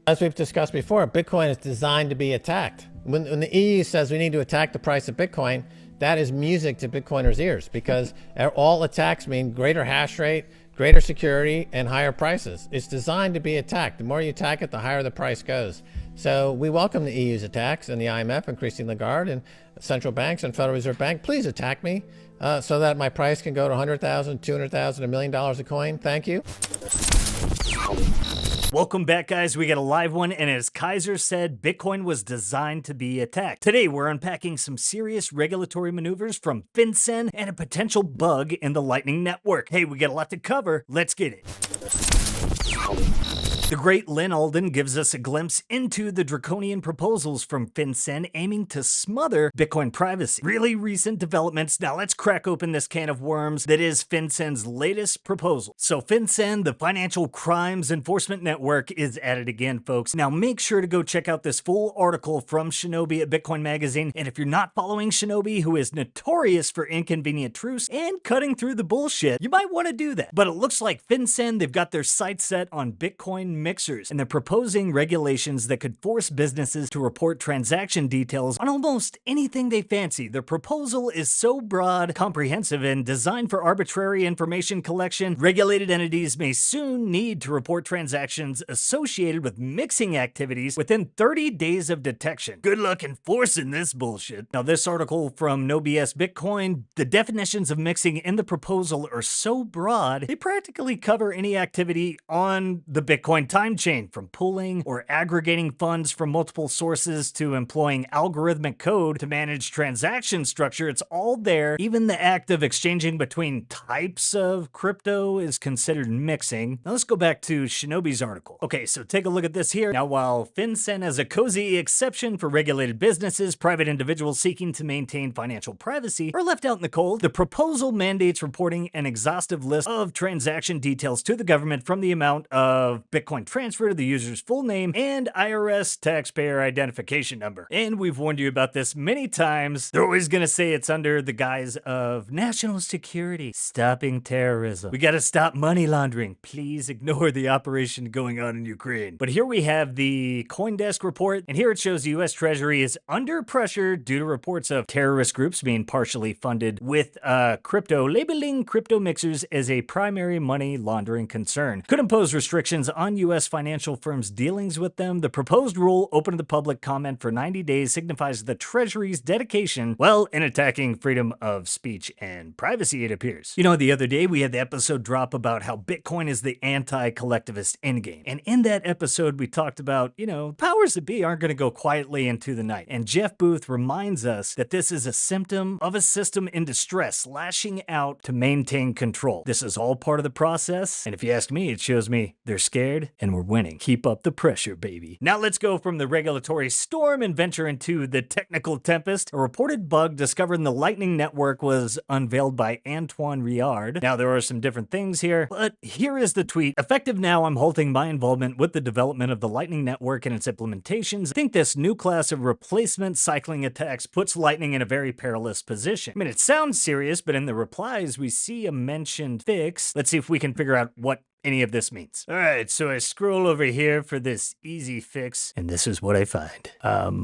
As we've discussed before, Bitcoin is designed to be attacked. When the EU says we need to attack the price of Bitcoin, that is music to Bitcoiners' ears, because all attacks mean greater hash rate, greater security, and higher prices. It's designed to be attacked. The more you attack it, the higher the price goes. So we welcome the EU's attacks and the IMF and Christine Lagarde and central banks and Federal Reserve Bank. Please attack me so that my price can go to $100,000, $200,000, $1 million a coin. Thank you. Welcome back, guys. We got a live one, and as Keiser said, Bitcoin was designed to be attacked. Today, we're unpacking some serious regulatory maneuvers from Fincen and a potential bug in the Lightning Network. Hey, we got a lot to cover. Let's get it. The great Lyn Alden gives us a glimpse into the draconian proposals from Fincen aiming to smother Bitcoin privacy. Really recent developments. Now let's crack open this can of worms that is Fincen's latest proposal. So Fincen, the Financial Crimes Enforcement Network, is at it again, folks. Now make sure to go check out this full article from Shinobi at Bitcoin Magazine. And if you're not following Shinobi, who is notorious for inconvenient truths and cutting through the bullshit, you might want to do that. But it looks like Fincen, they've got their sights set on Bitcoin mixers, and they're proposing regulations that could force businesses to report transaction details on almost anything they fancy. Their proposal is so broad, comprehensive, and designed for arbitrary information collection. Regulated entities may soon need to report transactions associated with mixing activities within 30 days of detection. Good luck enforcing this bullshit. Now, this article from No BS Bitcoin, the definitions of mixing in the proposal are so broad, they practically cover any activity on the Bitcoin time chain, from pooling or aggregating funds from multiple sources to employing algorithmic code to manage transaction structure. It's all there. Even the act of exchanging between types of crypto is considered mixing. Now let's go back to Shinobi's article. Okay, so take a look at this here. Now, while Fincen has a cozy exception for regulated businesses, private individuals seeking to maintain financial privacy are left out in the cold. The proposal mandates reporting an exhaustive list of transaction details to the government from the amount of Bitcoin transfer to the user's full name and IRS taxpayer identification number. And we've warned you about this many times. They're always going to say it's under the guise of national security, stopping terrorism. We got to stop money laundering. Please ignore the operation going on in Ukraine. But here we have the CoinDesk report, and here it shows the U.S. Treasury is under pressure due to reports of terrorist groups being partially funded with crypto, labeling crypto mixers as a primary money laundering concern. Could impose restrictions on U.S. financial firms' dealings with them. The proposed rule, open to the public comment for 90 days, signifies the Treasury's dedication, well, in attacking freedom of speech and privacy, it appears. You know, the other day we had the episode drop about how Bitcoin is the anti-collectivist endgame. And in that episode, we talked about, you know, powers that be aren't going to go quietly into the night. And Jeff Booth reminds us that this is a symptom of a system in distress, lashing out to maintain control. This is all part of the process. And if you ask me, it shows me they're scared and we're winning. Keep up the pressure, baby. Now let's go from the regulatory storm and venture into the technical tempest. A reported bug discovered in the Lightning Network was unveiled by Antoine Riard. Now there are some different things here, but here is the tweet. Effective now, I'm halting my involvement with the development of the Lightning Network and its implementations. I think this new class of replacement cycling attacks puts Lightning in a very perilous position. I mean, it sounds serious, but in the replies, we see a mentioned fix. Let's see if we can figure out what any of this means. All right, so I scroll over here for this easy fix, and this is what I find.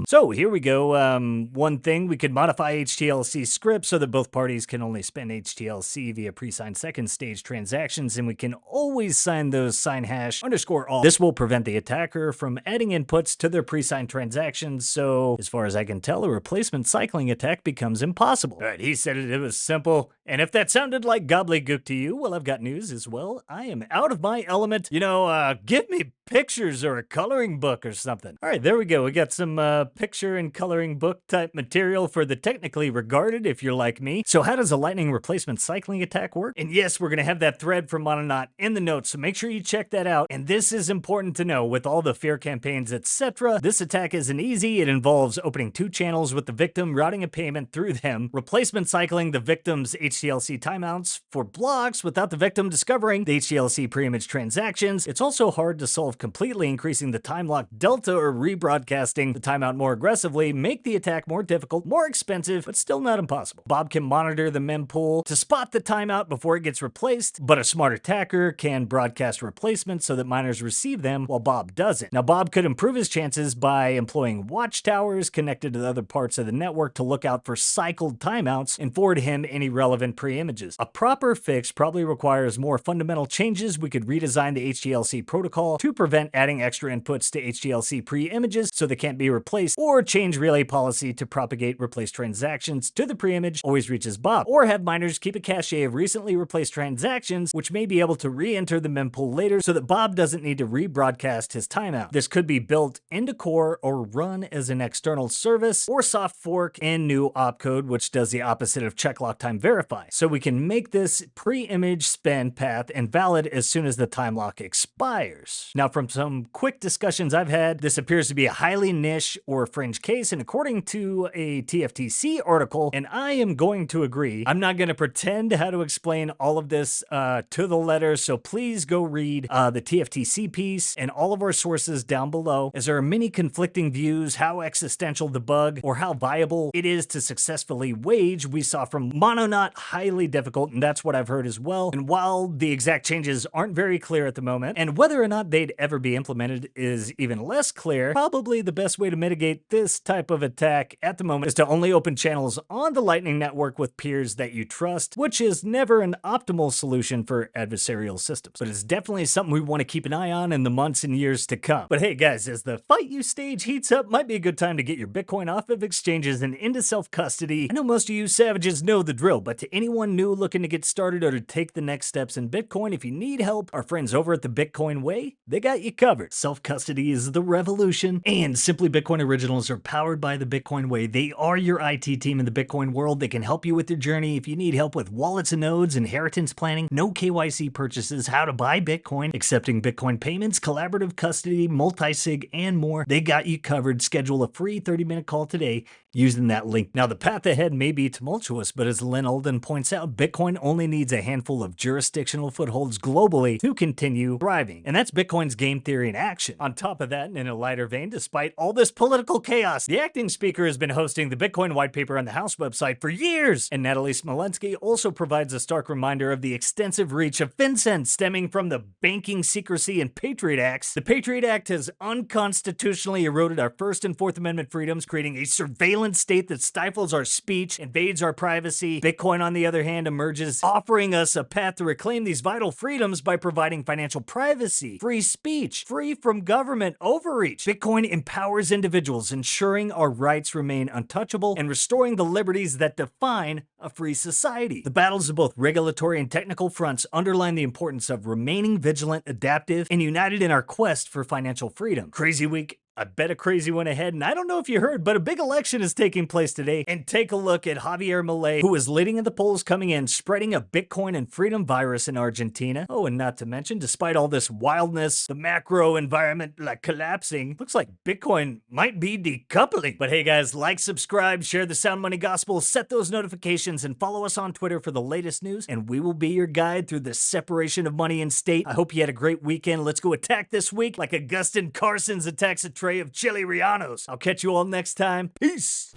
So here we go. One thing, we could modify HTLC scripts so that both parties can only spend HTLC via pre-signed second stage transactions, and we can always sign those sign hash _all. This will prevent the attacker from adding inputs to their pre-signed transactions, so as far as I can tell, a replacement cycling attack becomes impossible. All right, he said it was simple, and if that sounded like gobbledygook to you, well, I've got news as well. I am out of my element. You know, give me pictures or a coloring book or something. All right, there we go. We got some picture and coloring book type material for the technically regarded, if you're like me. So how does a lightning replacement cycling attack work? And yes, we're going to have that thread from Mononaut in the notes, so make sure you check that out. And this is important to know with all the fear campaigns, etc. This attack isn't easy. It involves opening two channels with the victim, routing a payment through them, replacement cycling the victim's HTLC timeouts for blocks without the victim discovering the HTLC pre-image transactions. It's also hard to solve completely. Increasing the time lock delta or rebroadcasting the timeout more aggressively make the attack more difficult, more expensive, but still not impossible. Bob can monitor the mempool to spot the timeout before it gets replaced, but a smart attacker can broadcast replacements so that miners receive them while Bob doesn't. Now, Bob could improve his chances by employing watchtowers connected to the other parts of the network to look out for cycled timeouts and forward him any relevant pre-images. A proper fix probably requires more fundamental changes. We could redesign the HDLC protocol to prevent adding extra inputs to HDLC pre-images so they can't be replaced, or change relay policy to propagate replaced transactions to the pre-image always reaches Bob, or have miners keep a cache of recently replaced transactions which may be able to re-enter the mempool later so that Bob doesn't need to rebroadcast his timeout. This could be built into core or run as an external service, or soft fork in new opcode, which does the opposite of check lock time verify. So we can make this pre-image spend path invalid as soon as the time lock expires. Now, from some quick discussions I've had, this appears to be a highly niche or fringe case, and according to a TFTC article, and I am going to agree, I'm not going to pretend how to explain all of this to the letter, so please go read the TFTC piece and all of our sources down below, as there are many conflicting views how existential the bug or how viable it is to successfully wage. We saw from Mononaut highly difficult, and that's what I've heard as well. And while the exact changes aren't very clear at the moment, and whether or not they'd ever be implemented is even less clear, probably the best way to mitigate this type of attack at the moment is to only open channels on the Lightning Network with peers that you trust, which is never an optimal solution for adversarial systems. But it's definitely something we want to keep an eye on in the months and years to come. But hey guys, as the fight you stage heats up, might be a good time to get your Bitcoin off of exchanges and into self-custody. I know most of you savages know the drill, but to anyone new looking to get started or to take the next steps in Bitcoin, if you need help, our friends over at the Bitcoin Way, they got you covered. Self-custody is the revolution, and Simply Bitcoin Originals are powered by the Bitcoin Way. They are your IT team in the Bitcoin world. They can help you with your journey. If you need help with wallets and nodes, inheritance planning, no KYC purchases, how to buy Bitcoin, accepting Bitcoin payments, collaborative custody, multi-sig, and more, they got you covered. Schedule a free 30-minute call today using that link. Now, the path ahead may be tumultuous, but as Lyn Alden points out, Bitcoin only needs a handful of jurisdictional footholds globally to continue thriving. And that's Bitcoin's game theory in action. On top of that, and in a lighter vein, despite all this political chaos, the acting speaker has been hosting the Bitcoin white paper on the House website for years. And Natalie Smolensky also provides a stark reminder of the extensive reach of Fincen stemming from the Banking Secrecy and Patriot Acts. The Patriot Act has unconstitutionally eroded our First and Fourth Amendment freedoms, creating a surveillance state that stifles our speech, invades our privacy. Bitcoin, on the other hand, emerges, offering us a path to reclaim these vital freedoms by providing financial privacy, free speech, free from government overreach. Bitcoin empowers individuals, ensuring our rights remain untouchable and restoring the liberties that define a free society. The battles of both regulatory and technical fronts underline the importance of remaining vigilant, adaptive, and united in our quest for financial freedom. Crazy week. I bet a crazy one ahead, and I don't know if you heard, but a big election is taking place today. And take a look at Javier Milei, who is leading in the polls coming in, spreading a Bitcoin and freedom virus in Argentina. Oh, and not to mention, despite all this wildness, the macro environment collapsing, looks like Bitcoin might be decoupling. But hey guys, like, subscribe, share the Sound Money Gospel, set those notifications, and follow us on Twitter for the latest news, and we will be your guide through the separation of money and state. I hope you had a great weekend. Let's go attack this week like Augustin Carson's attacks a tray of chili Rianos. I'll catch you all next time. Peace.